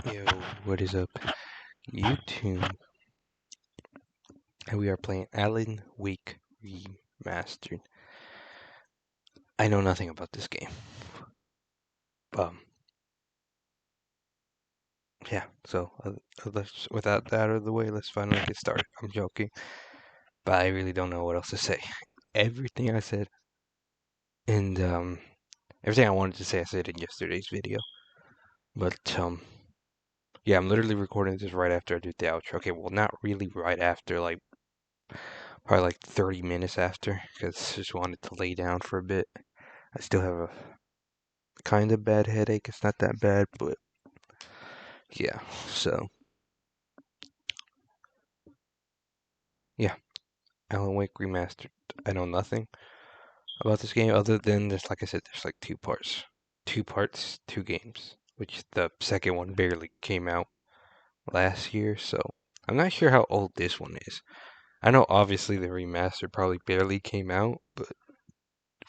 Yo, what is up, YouTube? And we are playing Alan Wake Remastered. I know nothing about this game. Um, yeah, so without that out of the way, let's finally get started. I'm joking, but I really don't know what else to say. Everything I said, and everything I wanted to say, I said in yesterday's video. But yeah, I'm literally recording this right after I do the outro. Okay, well, not really right after, like probably like 30 minutes after, because I just wanted to lay down for a bit. I still have a kind of bad headache. It's not that bad, but yeah. So yeah, Alan Wake Remastered. I know nothing about this game other than there's, like I said, there's like two parts, two games, which the second one barely came out last year. So I'm not sure how old this one is. I know obviously the remaster probably barely came out, but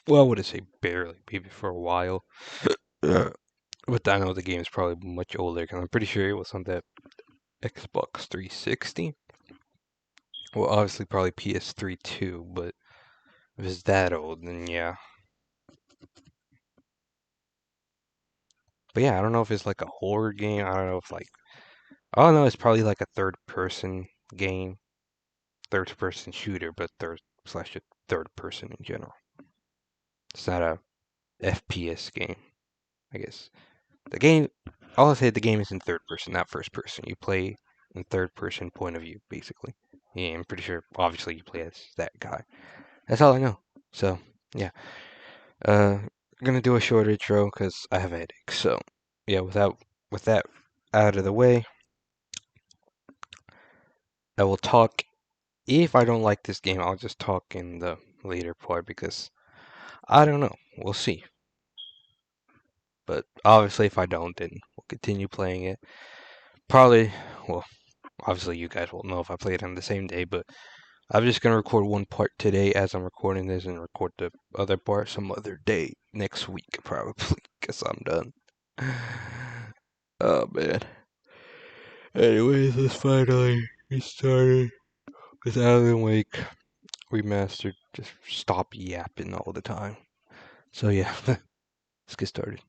well, I would say barely, maybe for a while. But I know the game is probably much older because I'm pretty sure it was on that Xbox 360. Well, obviously probably PS3 too, but if it's that old, then yeah. But yeah, I don't know if it's like a horror game. I don't know if like, I don't know. It's probably like a third person game, third person shooter, but third person in general. It's not a FPS game, I guess. The game, I'll say the game is in third person, not first person. You play in third person point of view, basically. Yeah, I'm pretty sure. Obviously, you play as that guy. That's all I know. So yeah. I'm gonna do a short intro because I have a headache. So, yeah, with that out of the way, I will talk. If I don't like this game, I'll just talk in the later part because I don't know. We'll see. But obviously, if I don't, then we'll continue playing it. Probably, well, obviously, you guys will know if I play it on the same day. But I'm just gonna record one part today as I'm recording this, and record the other part some other day next week, probably, because I'm done. Oh man. Anyways, let's finally get started with Alan Wake Remastered. Just stop yapping all the time. So yeah, let's get started.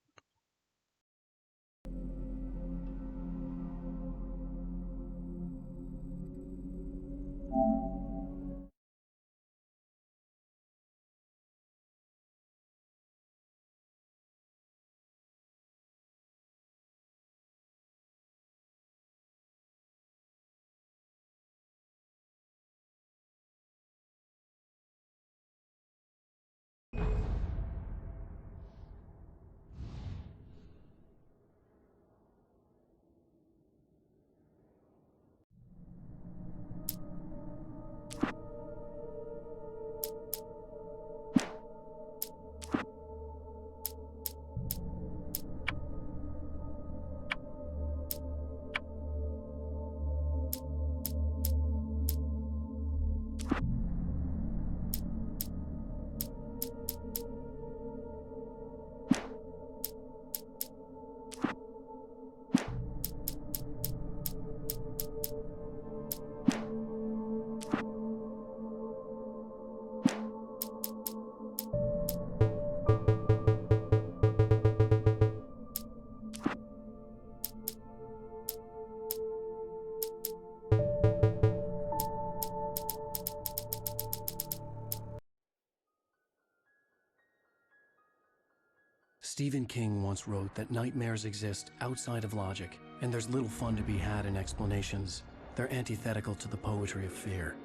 Stephen King once wrote that nightmares exist outside of logic, and there's little fun to be had in explanations. They're antithetical to the poetry of fear.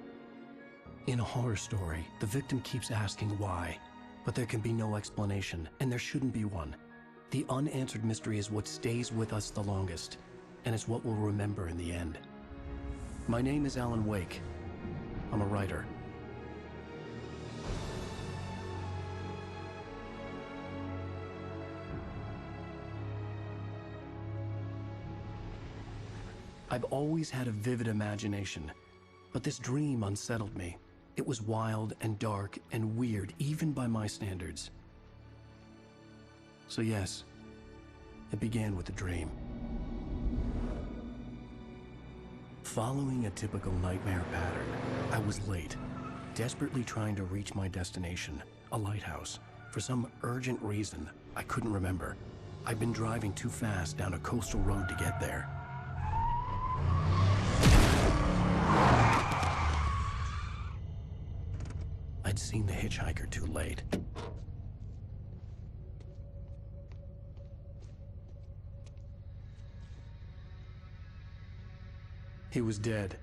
In a horror story, the victim keeps asking why, but there can be no explanation, and there shouldn't be one. The unanswered mystery is what stays with us the longest, and it's what we'll remember in the end. My name is Alan Wake. I'm a writer. I've always had a vivid imagination, but this dream unsettled me. It was wild and dark and weird, even by my standards. So yes, it began with a dream. Following a typical nightmare pattern, I was late, desperately trying to reach my destination, a lighthouse. For some urgent reason, I couldn't remember. I'd been driving too fast down a coastal road to get there. I'd seen the hitchhiker too late. He was dead.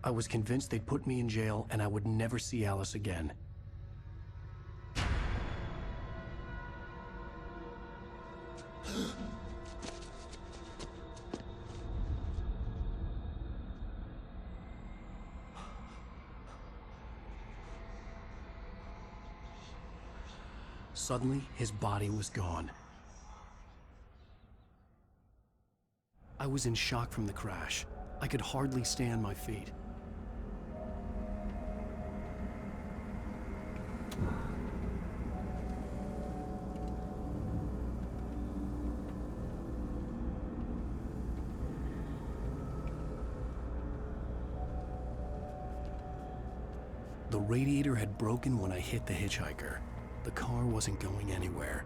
I was convinced they'd put me in jail and I would never see Alice again. Suddenly, his body was gone. I was in shock from the crash. I could hardly stay on my feet. The radiator had broken when I hit the hitchhiker. The car wasn't going anywhere.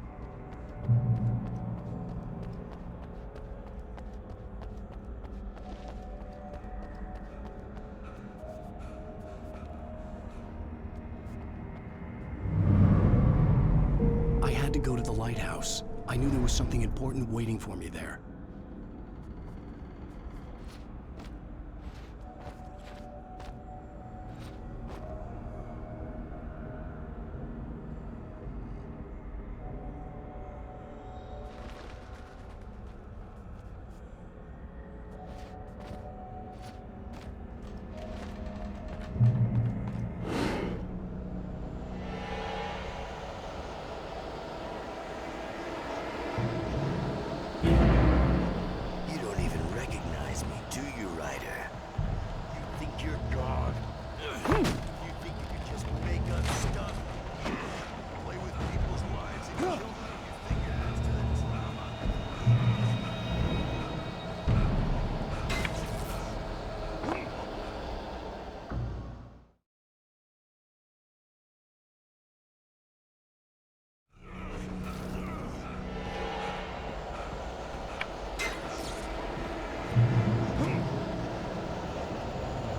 I had to go to the lighthouse. I knew there was something important waiting for me there. You don't even recognize me, do you, Ryder? You think you're God? You think you can just make up stuff? Play with people's lives and kill them? You think it adds to the drama?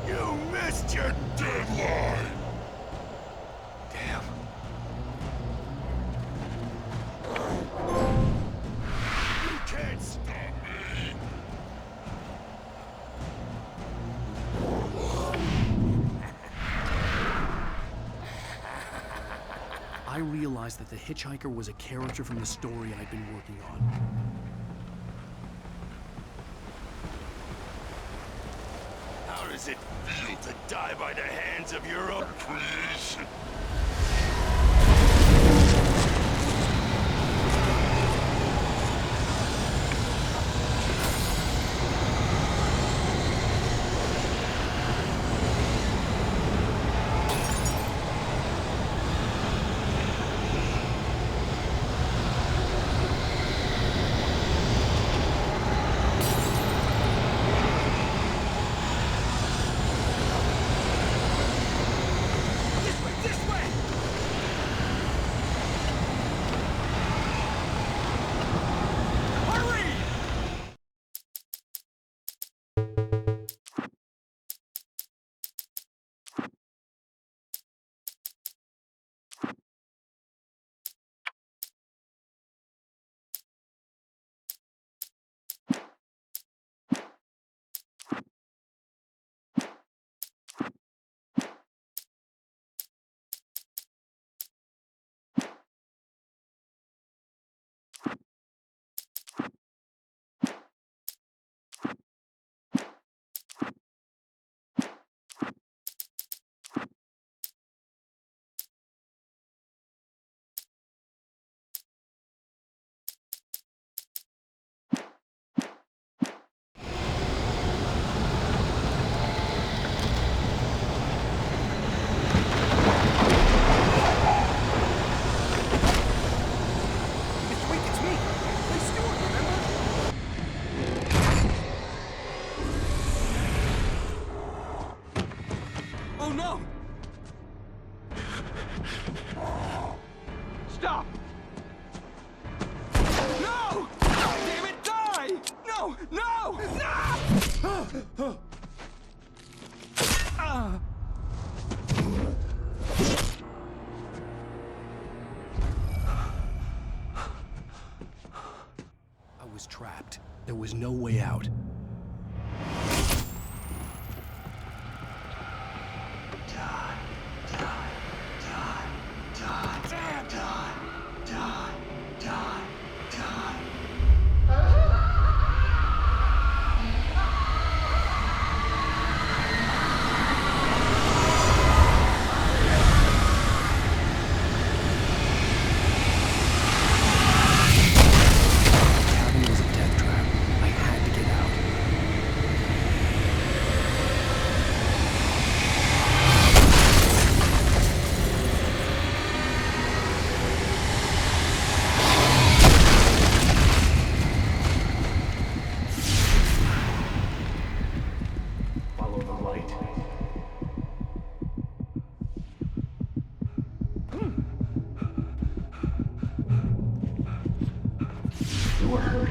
You missed your deadline! Damn. You can't stop me! I realized that the hitchhiker was a character from the story I'd been working on. How does it feel to die by the hands of your own creation? This way! trapped. There was no way out. You are hurt.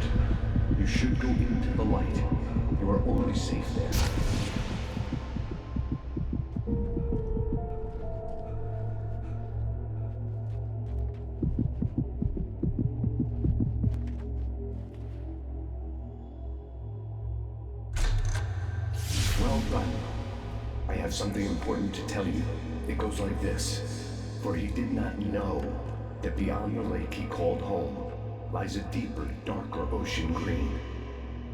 You should go into the light. You are only safe there. Well done. I have something important to tell you. It goes like this. For he did not know that beyond the lake he called home lies a deeper, darker ocean green,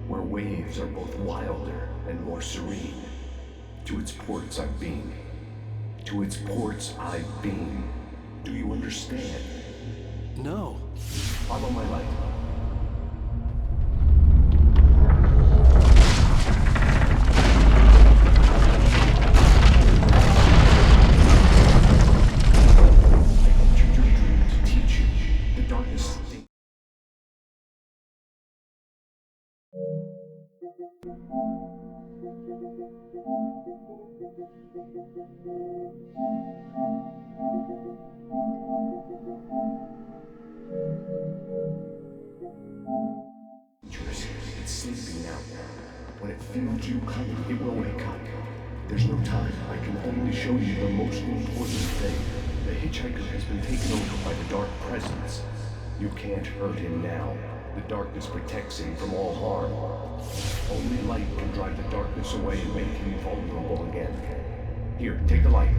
where waves are both wilder and more serene. To its ports I've been. To its ports I've been. Do you understand? No. Follow my light. I entered your dream to teach you the darkness. It's sleeping now. When it feels you coming, it will wake up. There's no time. I can only show you the most important thing. The hitchhiker has been taken over by the dark presence. You can't hurt him now. The darkness protects him from all harm. Only light can drive the darkness away and make him vulnerable again. Here, take the light.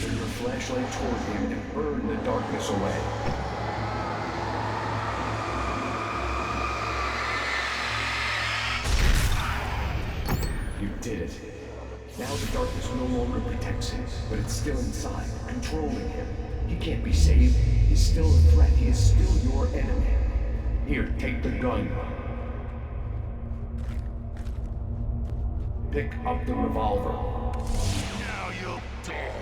Turn your flashlight toward him and burn the darkness away. You did it. Now the darkness no longer protects him, but it's still inside, controlling him. He can't be saved. He's still a threat. He is still your enemy. Here, take the gun. Pick up the revolver. Now you'll die.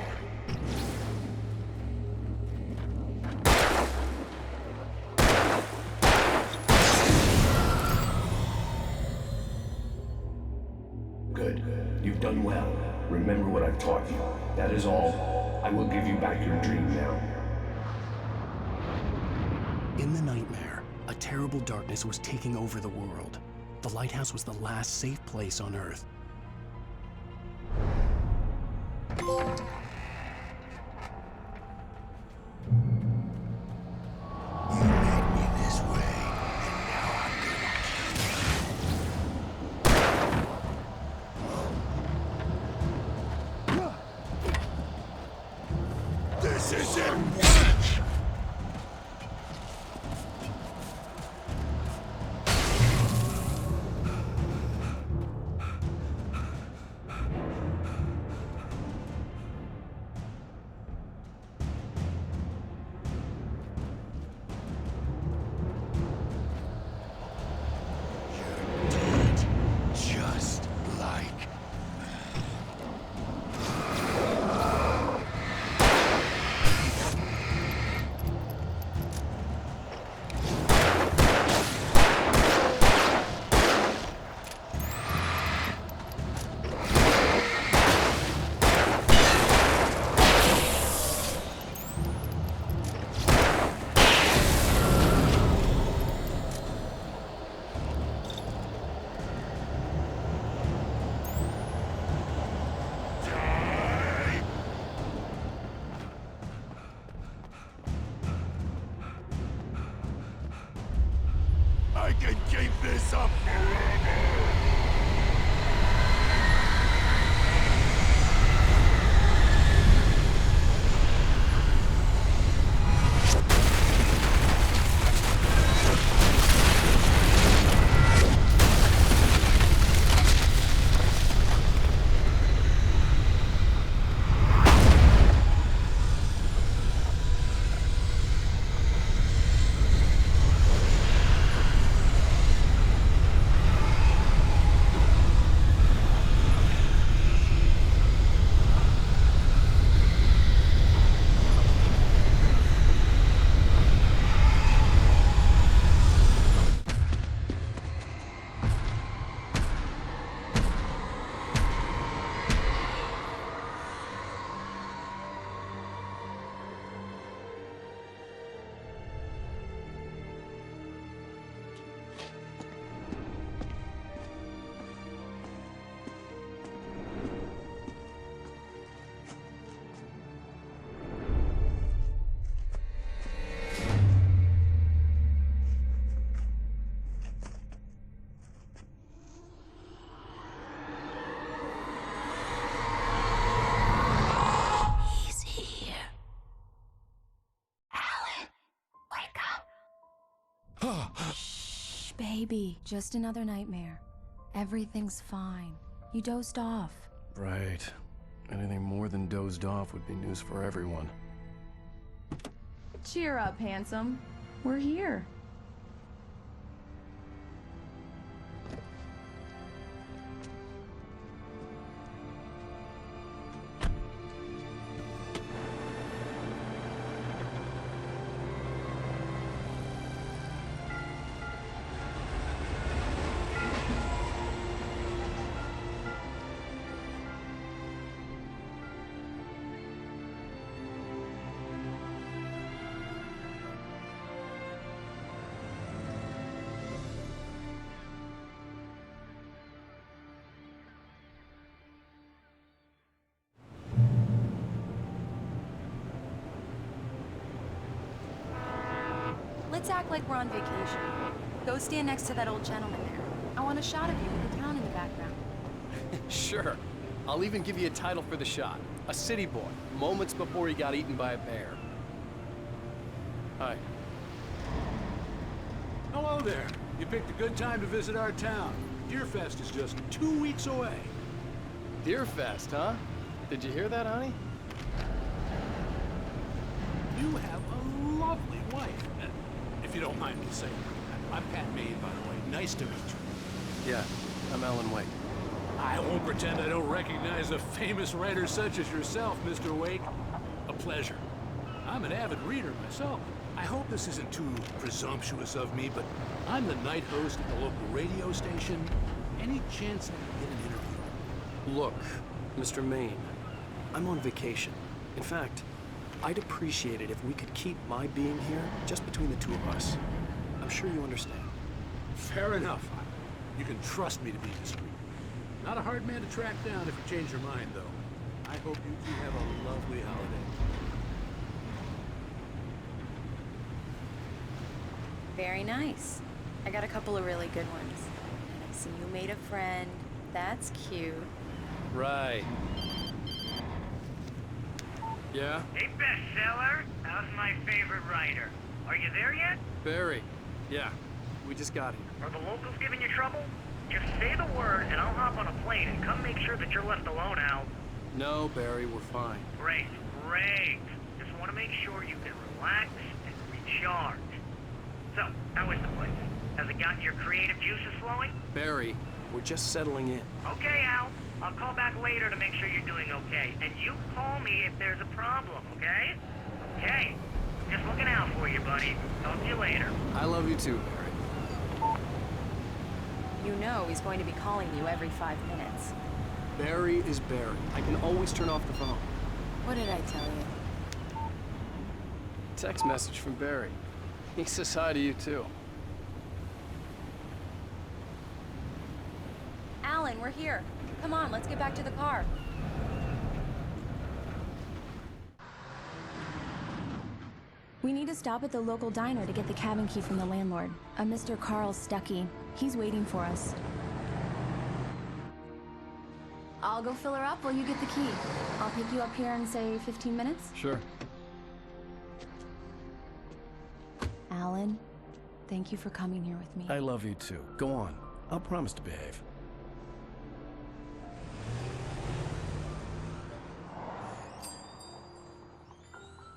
Good. You've done well. Remember what I've taught you. That is all. I will give you back your dream now. In the nightmare, a terrible darkness was taking over the world. The lighthouse was the last safe place on Earth. You made me this way, and now I'm gonna kill you. This isn't can keep this up forever! He's here. Alan, wake up. Shh, baby. Just another nightmare. Everything's fine. You dozed off. Right. Anything more than dozed off would be news for everyone. Cheer up, handsome. We're here. Let's act like we're on vacation. Go stand next to that old gentleman there. I want a shot of you with the town in the background. Sure. I'll even give you a title for the shot. A city boy, moments before he got eaten by a bear. Hi. Hello there. You picked a good time to visit our town. Deerfest is just 2 weeks away. Deerfest, huh? Did you hear that, honey? You have a lovely wife. If you don't mind me saying. I'm Pat Maine, by the way. Nice to meet you. Yeah, I'm Alan Wake. I won't pretend I don't recognize a famous writer such as yourself, Mr. Wake. A pleasure. I'm an avid reader myself. I hope this isn't too presumptuous of me, but I'm the night host at the local radio station. Any chance I can get an interview? Look, Mr. Maine, I'm on vacation. In fact, I'd appreciate it if we could keep my being here just between the two of us. I'm sure you understand. Fair enough. You can trust me to be discreet. Not a hard man to track down if you change your mind, though. I hope you two have a lovely holiday. Very nice. I got a couple of really good ones. And I see you made a friend. That's cute. Right. Yeah? Hey, bestseller. How's my favorite writer? Are you there yet? Barry. Yeah. We just got here. Are the locals giving you trouble? Just say the word and I'll hop on a plane and come make sure that you're left alone, Al. No, Barry, we're fine. Great, great. Just want to make sure you can relax and recharge. So, how is the place? Has it gotten your creative juices flowing? Barry, we're just settling in. Okay, Al. I'll call back later to make sure you're doing okay. And you call me if there's a problem, okay? Okay. Just looking out for you, buddy. Talk to you later. I love you too, Barry. You know he's going to be calling you every 5 minutes. Barry is Barry. I can always turn off the phone. What did I tell you? Text message from Barry. He says hi to you too. Alan, we're here. Come on, let's get back to the car. We need to stop at the local diner to get the cabin key from the landlord, a Mr. Carl Stuckey. He's waiting for us. I'll go fill her up while you get the key. I'll pick you up here in, say, 15 minutes? Sure. Alan, thank you for coming here with me. I love you too. Go on. I'll promise to behave.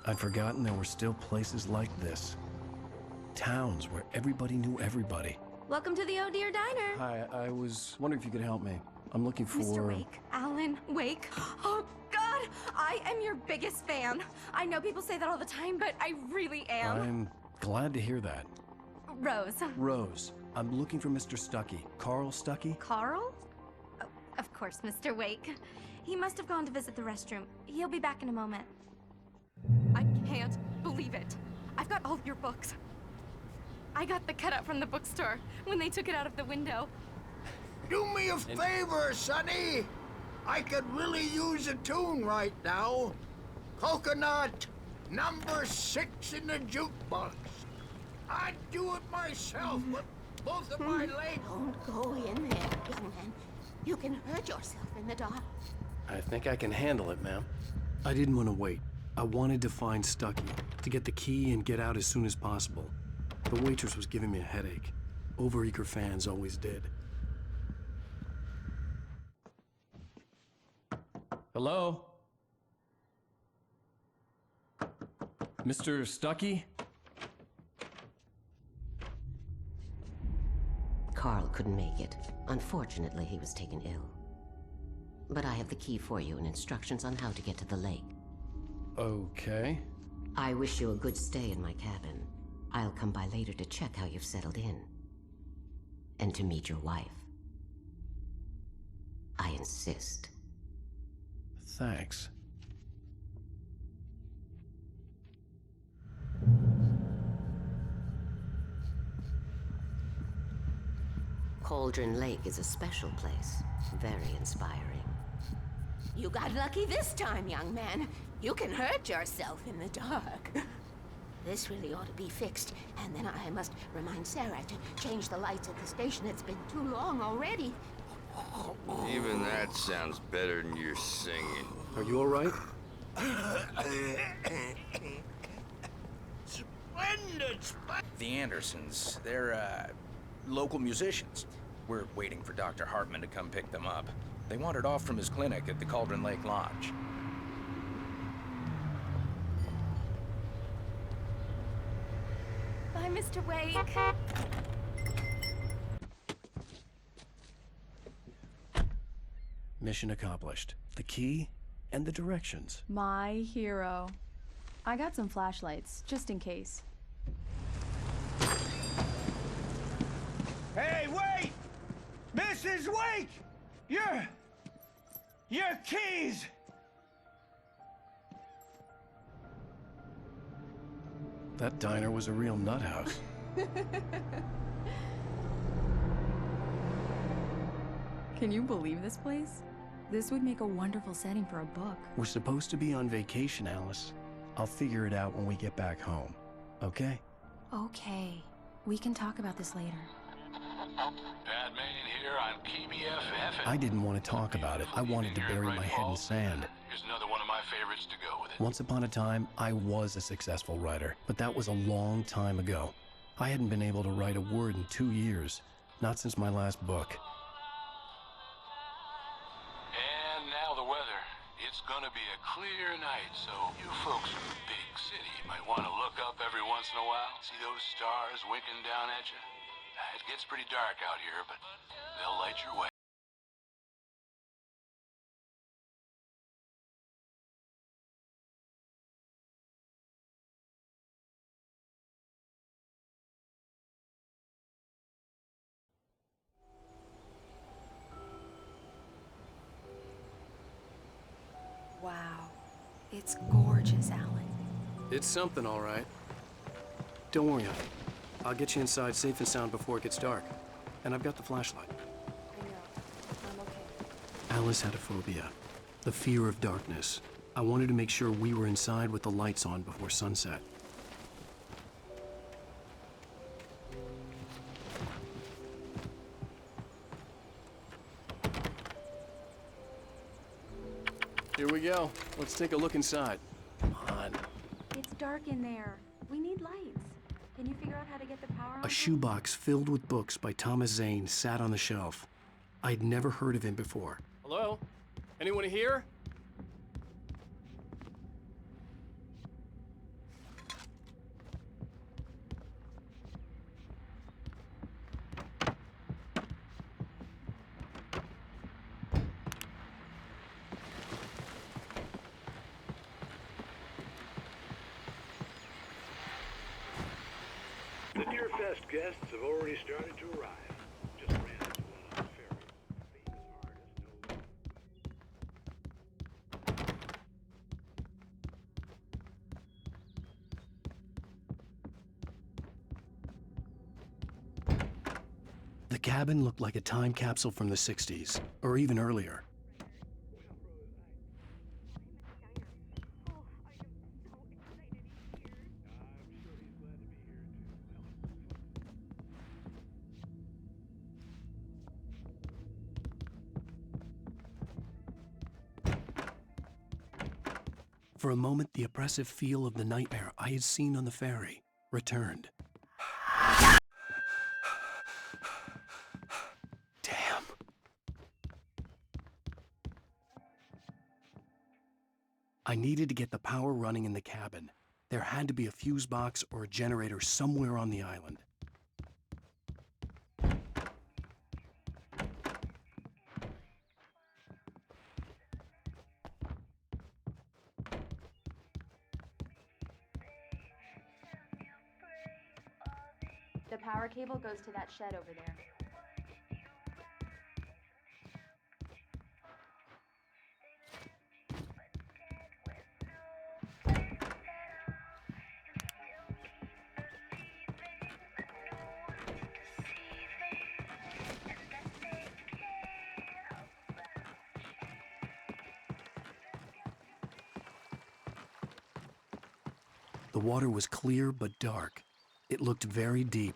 I'd forgotten there were still places like this. Towns where everybody knew everybody. Welcome to the Oh Dear Diner. Hi, I was wondering if you could help me. I'm looking for... Mr. Wake. Alan Wake. Oh, God! I am your biggest fan. I know people say that all the time, but I really am. I'm glad to hear that. Rose. Rose, I'm looking for Mr. Stuckey. Carl Stuckey? Carl? Oh, of course, Mr. Wake. He must have gone to visit the restroom. He'll be back in a moment. I can't believe it. I've got all your books. I got the cutout from the bookstore when they took it out of the window. Do me a favor, Sonny. I could really use a tune right now. Coconut, number 6 in the jukebox. I'd do it myself with both of my legs. Don't go in there, young man. You can hurt yourself in the dark. I think I can handle it, ma'am. I didn't want to wait. I wanted to find Stuckey, to get the key and get out as soon as possible. The waitress was giving me a headache. Overeager fans always did. Hello? Mr. Stuckey? Carl couldn't make it. Unfortunately, he was taken ill. But I have the key for you and instructions on how to get to the lake. Okay. I wish you a good stay in my cabin. I'll come by later to check how you've settled in. And to meet your wife. I insist. Thanks. Cauldron Lake is a special place. Very inspiring. You got lucky this time, young man. You can hurt yourself in the dark. This really ought to be fixed, and then I must remind Sarah to change the lights at the station. It's been too long already. Even that sounds better than your singing. Are you all right? Splendid! The Andersons, they're, local musicians. We're waiting for Dr. Hartman to come pick them up. They wandered off from his clinic at the Cauldron Lake Lodge. Bye, Mr. Wake. Mission accomplished. The key and the directions. My hero. I got some flashlights, just in case. Hey, wait! Mrs. Wake! Your keys! That diner was a real nut house. Can you believe this place? This would make a wonderful setting for a book. We're supposed to be on vacation, Alice. I'll figure it out when we get back home. Okay? Okay. We can talk about this later. Pat Main here on KBFF. I didn't want to talk about it. I wanted to bury my head in sand. Here's another one of my favorites to go with it. Once upon a time, I was a successful writer, but that was a long time ago. I hadn't been able to write a word in 2 years, not since my last book. And now the weather. It's gonna be a clear night, so you folks in the big city might want to look up every once in a while. See those stars winking down at you? It gets pretty dark out here, but they'll light your way. Wow. It's gorgeous, Alan. It's something, all right. Don't worry, honey. I'll get you inside safe and sound before it gets dark. And I've got the flashlight. I know. I'm okay. Alice had a phobia. The fear of darkness. I wanted to make sure we were inside with the lights on before sunset. Here we go. Let's take a look inside. Come on. It's dark in there. We need lights. Can you figure out how to get the power on? A shoebox filled with books by Thomas Zane sat on the shelf. I'd never heard of him before. Hello? Anyone here? The Deerfest guests have already started to arrive. Just ran into one on the ferry. Famous artist, no The cabin looked like a time capsule from the 60s, or even earlier. For a moment, the oppressive feel of the nightmare I had seen on the ferry returned. Damn. I needed to get the power running in the cabin. There had to be a fuse box or a generator somewhere on the island. The power cable goes to that shed over there. The water was clear but dark. It looked very deep.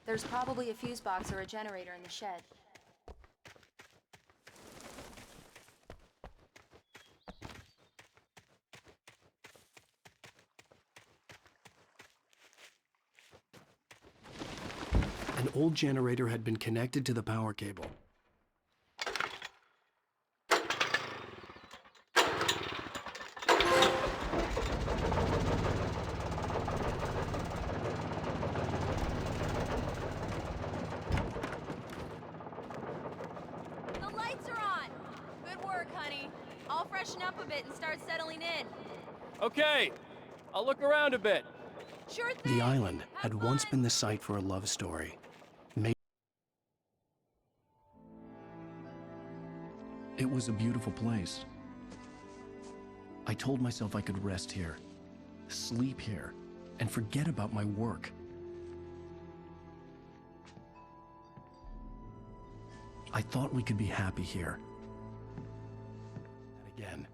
There's probably a fuse box or a generator in the shed. An old generator had been connected to the power cable. The lights are on! Good work, honey. I'll freshen up a bit and start settling in. Okay. I'll look around a bit. Sure thing! The island had once been the site for a love story. It was a beautiful place. I told myself I could rest here, sleep here, and forget about my work. I thought we could be happy here. And again.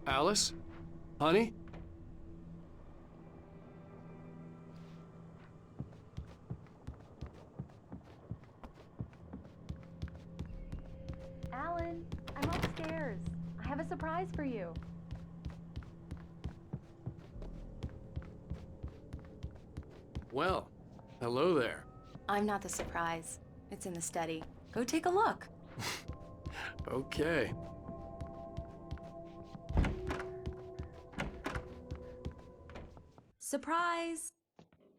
Alice? Honey? Alan, I'm upstairs. I have a surprise for you. Well, hello there. I'm not the surprise. It's in the study. Go take a look. Okay. Surprise!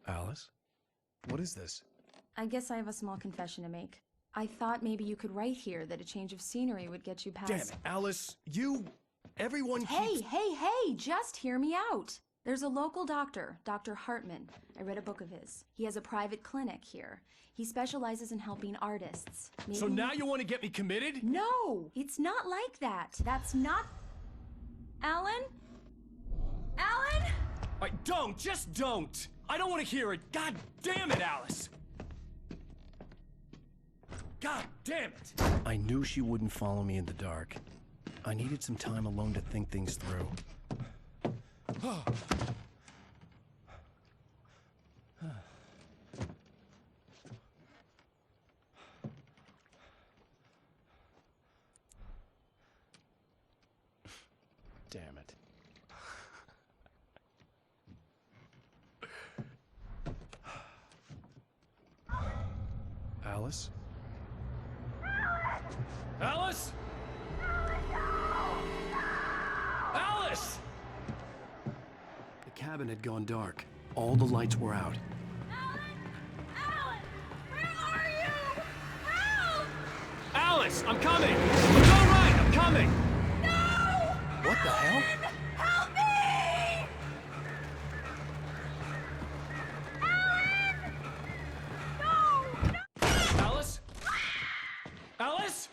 Alice? What is this? I guess I have a small confession to make. I thought maybe you could write here that a change of scenery would get you past... Damn it, Alice, everyone Hey, just hear me out. There's a local doctor, Dr. Hartman. I read a book of his. He has a private clinic here. He specializes in helping artists. Maybe... So now you want to get me committed? No, it's not like that. That's not... Alan? Alan? Just don't! I don't want to hear it. God damn it, Alice! God damn it! I knew she wouldn't follow me in the dark. I needed some time alone to think things through. Damn it. Alice? Alice? Alice! The cabin had gone dark. All the lights were out. Alan! Where are you? Help! Alice, I'm coming! It's all right, I'm coming! No! What the hell? Help me! Alice? Alice?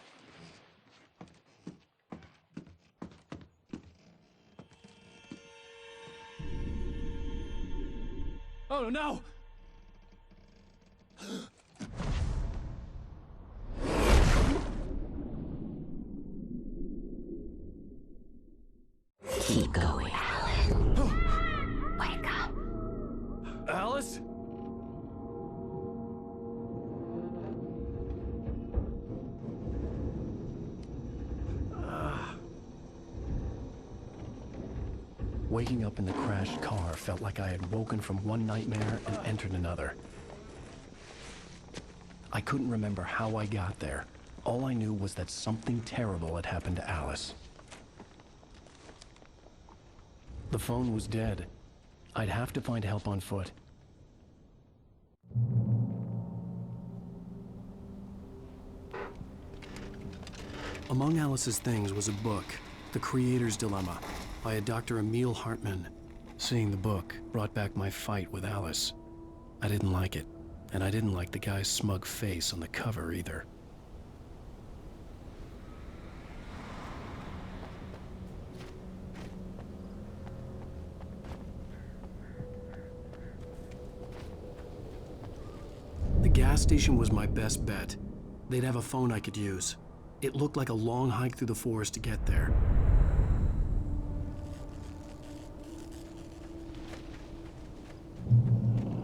Oh no! Keep going, Alan. Wake up. Alice? Waking up in the crashed car felt like I had woken from one nightmare and entered another. I couldn't remember how I got there. All I knew was that something terrible had happened to Alice. The phone was dead. I'd have to find help on foot. Among Alice's things was a book, The Creator's Dilemma, by a Dr. Emil Hartman. Seeing the book brought back my fight with Alice. I didn't like it, and I didn't like the guy's smug face on the cover either. The gas station was my best bet. They'd have a phone I could use. It looked like a long hike through the forest to get there.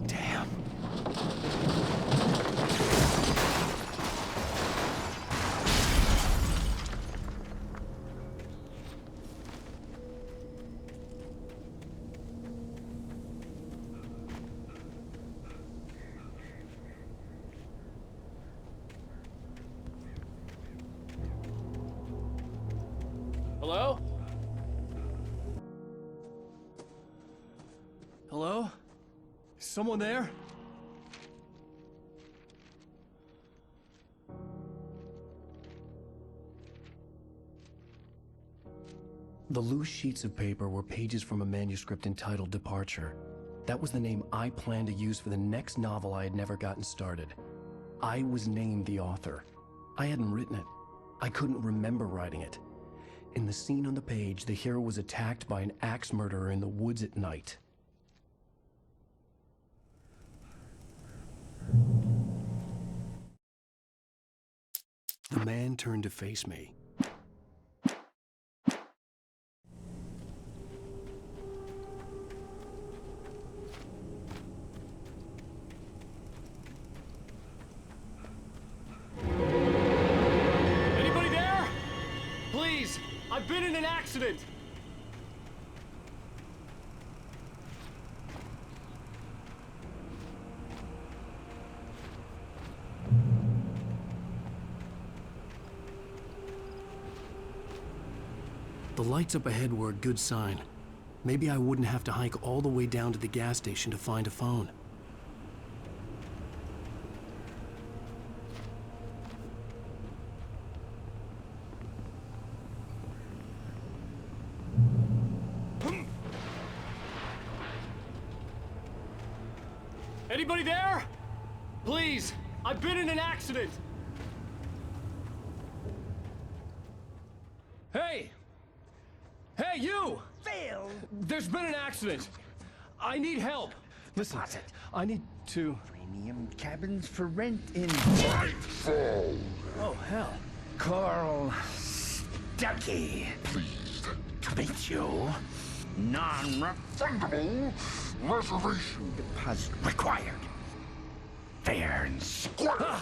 Damn. Hello? Hello? Is someone there? The loose sheets of paper were pages from a manuscript entitled Departure. That was the name I planned to use for the next novel I had never gotten started. I was named the author. I hadn't written it. I couldn't remember writing it. In the scene on the page, the hero was attacked by an axe murderer in the woods at night. The man turned to face me. Anybody there? Please, I've been in an accident. The lights up ahead were a good sign. Maybe I wouldn't have to hike all the way down to the gas station to find a phone. Anybody there? Please, I've been in an accident. Hey! Hey, you! Phil! There's been an accident. I need help. Listen, I need to... Premium cabins for rent in... Oh, hell. Carl Stucky. Pleased to meet you. Non-refundable reservation deposit required. Fair and square.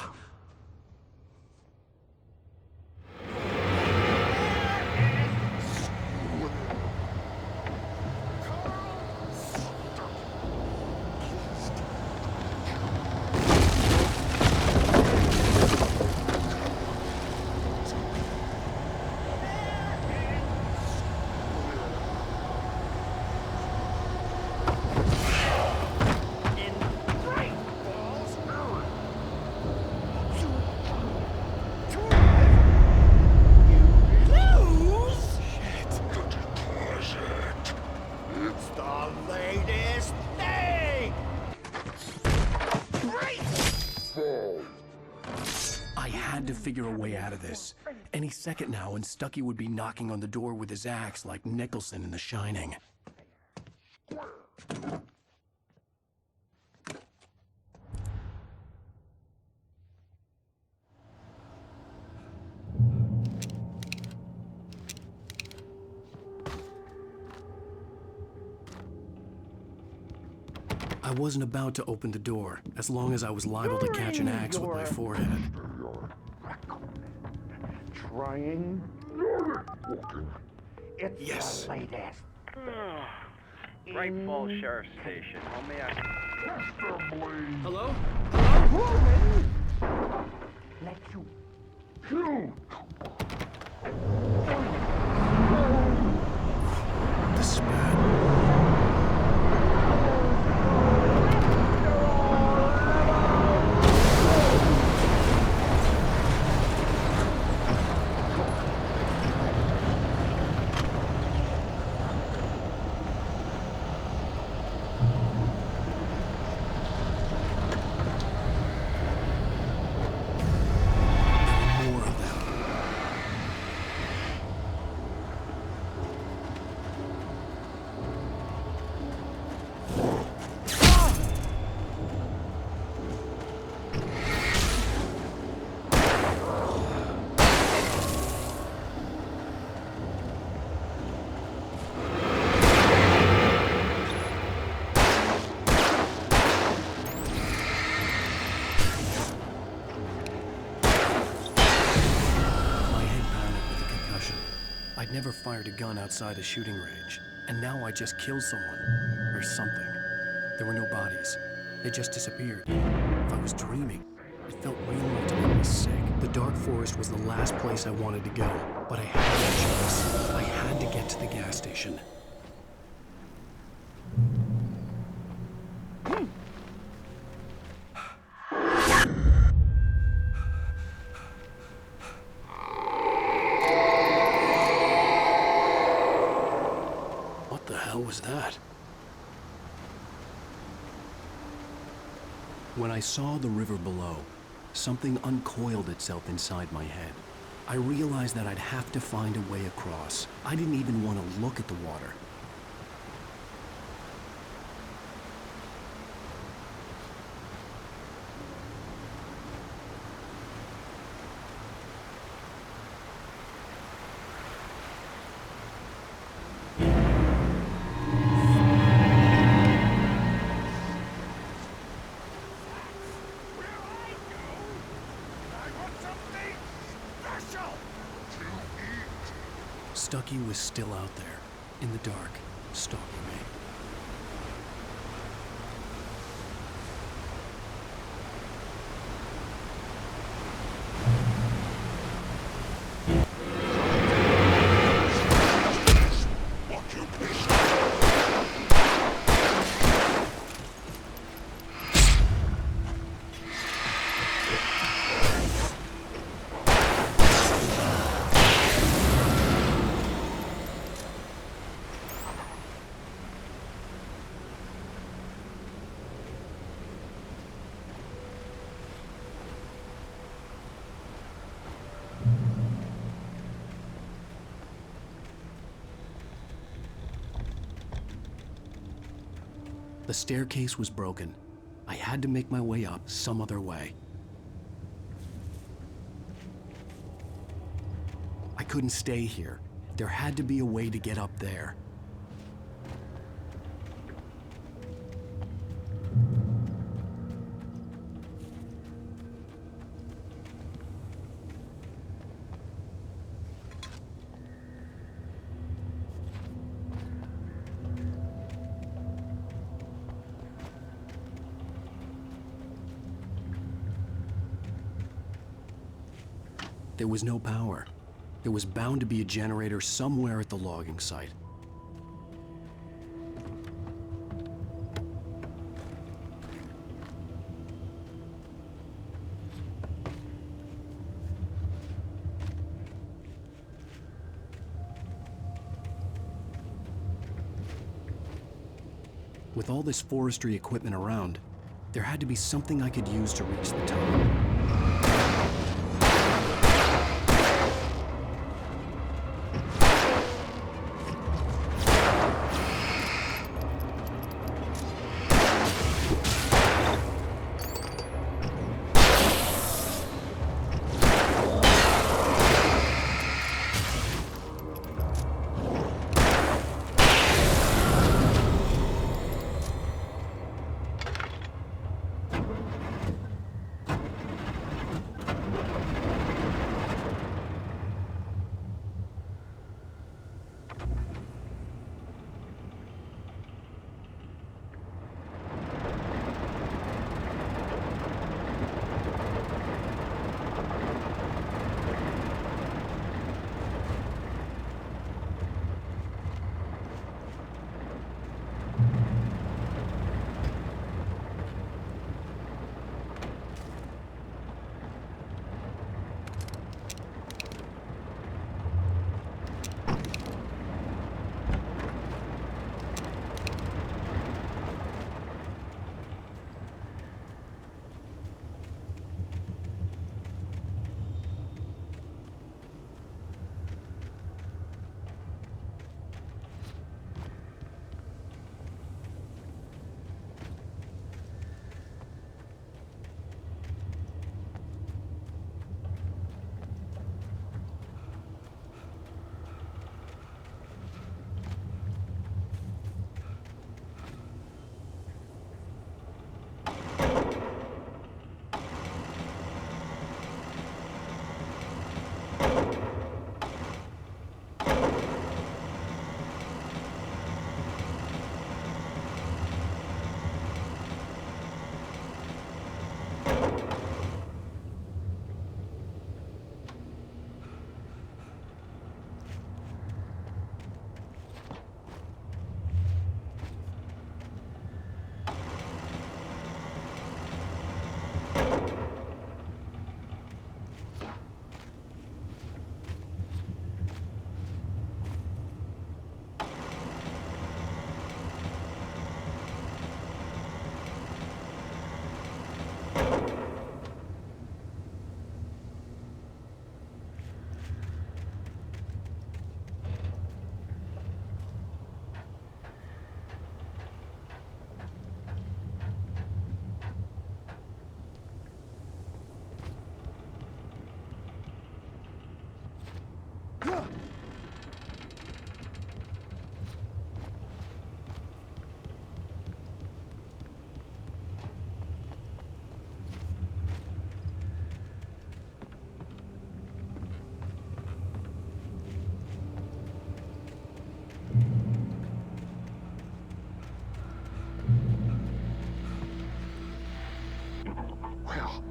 I had to figure a way out of this. Any second now, and Stucky would be knocking on the door with his axe like Nicholson in The Shining. I wasn't about to open the door, as long as I was liable to catch an axe with my forehead. Trying. It's yes. the latest. Bright Falls Sheriff Station. How may I... Hello? Let you shoot. This is bad. I'd never fired a gun outside a shooting range, and now I just killed someone. Or something. There were no bodies. They just disappeared. If I was dreaming, it felt real enough to make me sick. The dark forest was the last place I wanted to go, but I had no choice. I had to get to the gas station. What the hell was that? When I saw the river below, something uncoiled itself inside my head. I realized that I'd have to find a way across. I didn't even want to look at the water. Stucky was still out there, in the dark, stalking me. The staircase was broken. I had to make my way up some other way. I couldn't stay here. There had to be a way to get up there. There was no power. There was bound to be a generator somewhere at the logging site. With all this forestry equipment around, there had to be something I could use to reach the tunnel.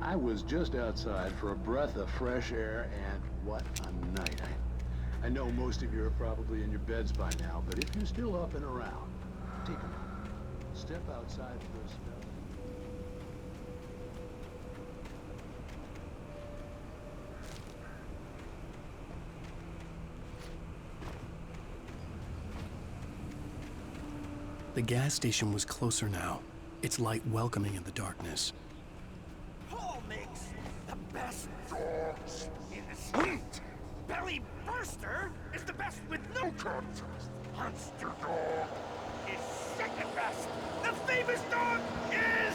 I was just outside for a breath of fresh air, and what a night. I know most of you are probably in your beds by now, but if you're still up and around, take a moment. Step outside for a spell. The gas station was closer now, its light welcoming in the darkness. Paul makes the best dogs in the street. Belly Burster is the best with no contest. Monster Dog is second. At last, the famous dog is...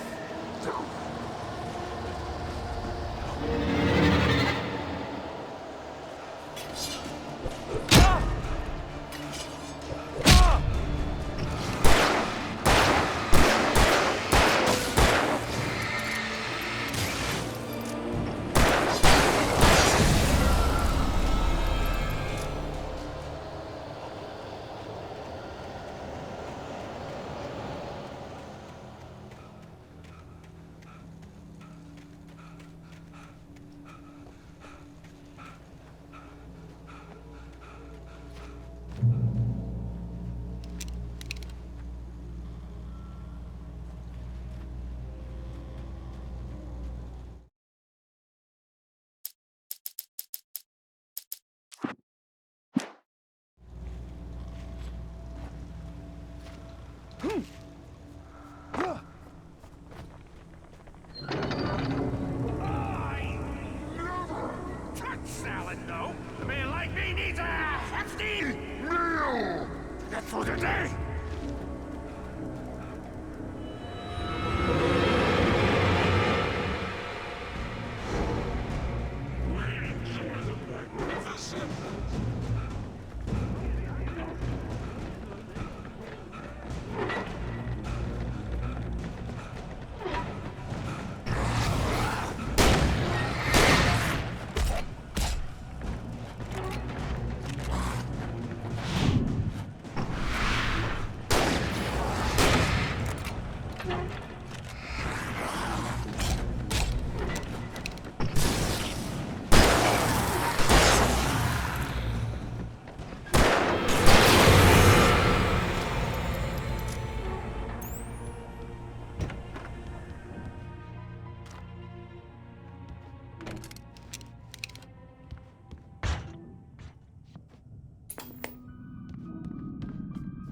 Touch salad, no. A man like me needs a hefty meal. That's for the day.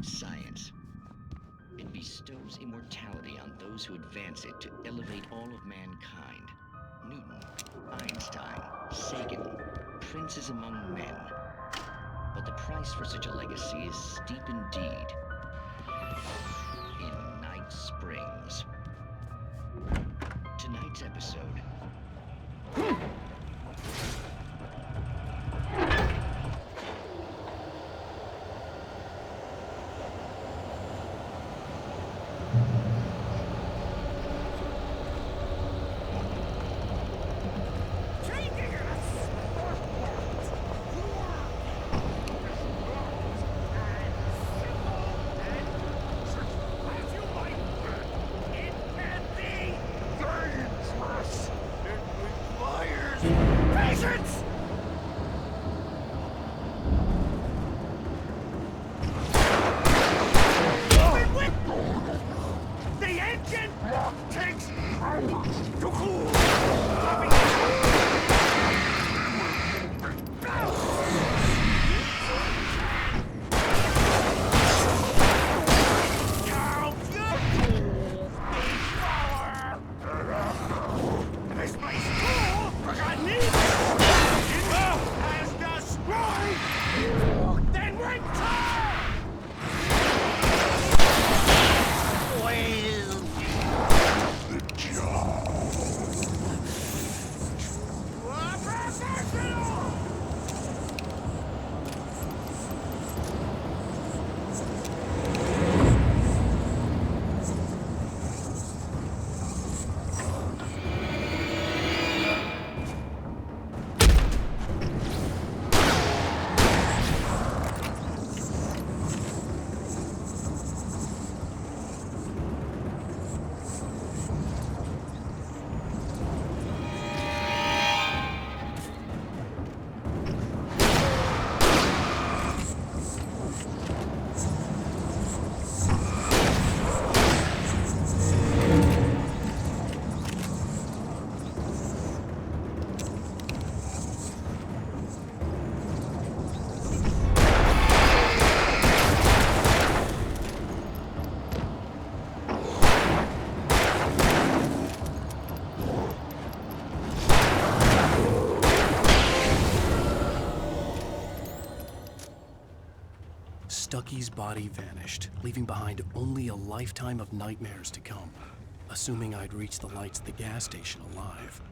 Science. It bestows immortality on those who advance it to elevate all of mankind. Newton, Einstein, Sagan, princes among men. But the price for such a legacy is steep indeed. In Night Springs. Tonight's episode. Lackey's body vanished, leaving behind only a lifetime of nightmares to come, assuming I'd reach the lights at the gas station alive.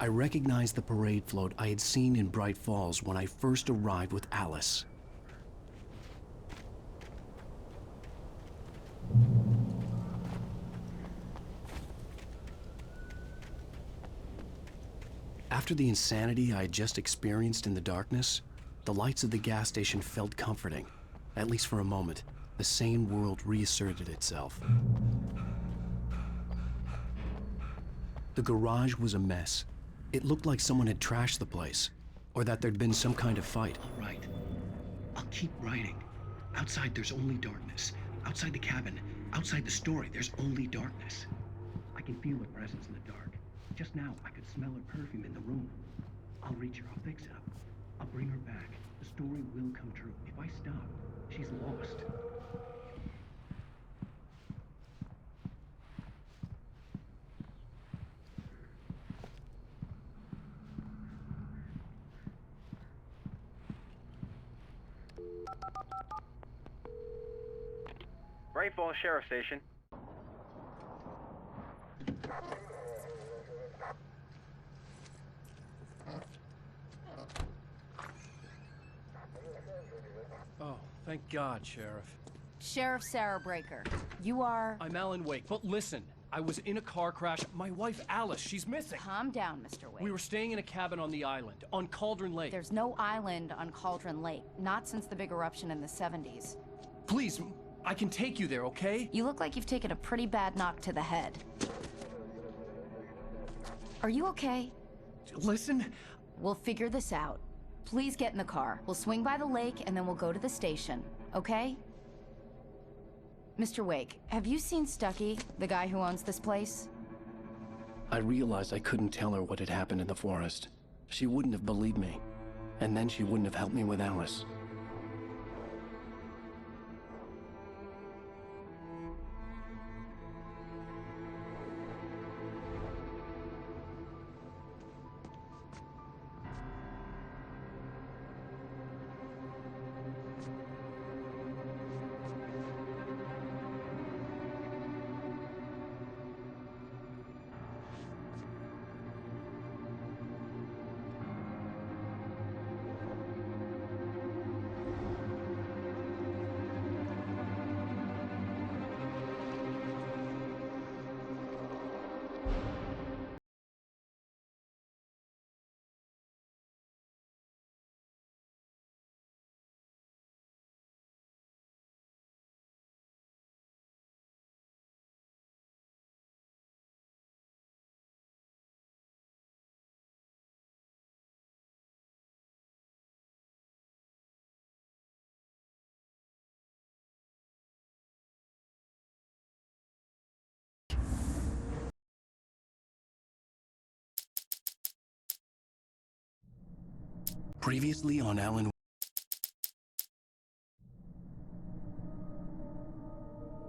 I recognized the parade float I had seen in Bright Falls when I first arrived with Alice. After the insanity I had just experienced in the darkness, the lights of the gas station felt comforting. At least for a moment, the sane world reasserted itself. The garage was a mess. It looked like someone had trashed the place, or that there'd been some kind of fight. All right. I'll keep writing. Outside, there's only darkness. Outside the cabin, outside the story, there's only darkness. I can feel her presence in the dark. Just now, I could smell her perfume in the room. I'll reach her. I'll fix it up. I'll bring her back. The story will come true. If I stop, she's lost. Bright Falls Sheriff Station. Oh, thank God, Sheriff. Sheriff Sarah Breaker. You are... I'm Alan Wake, but listen. I was in a car crash. My wife, Alice, she's missing. Calm down, Mr. Wake. We were staying in a cabin on the island, on Cauldron Lake. There's no island on Cauldron Lake. Not since the big eruption in the 70s. Please, I can take you there, okay? You look like you've taken a pretty bad knock to the head. Are you okay? Listen. We'll figure this out. Please get in the car. We'll swing by the lake and then we'll go to the station, okay? Mr. Wake, have you seen Stucky, the guy who owns this place? I realized I couldn't tell her what had happened in the forest. She wouldn't have believed me. And then she wouldn't have helped me with Alice. Previously on Alan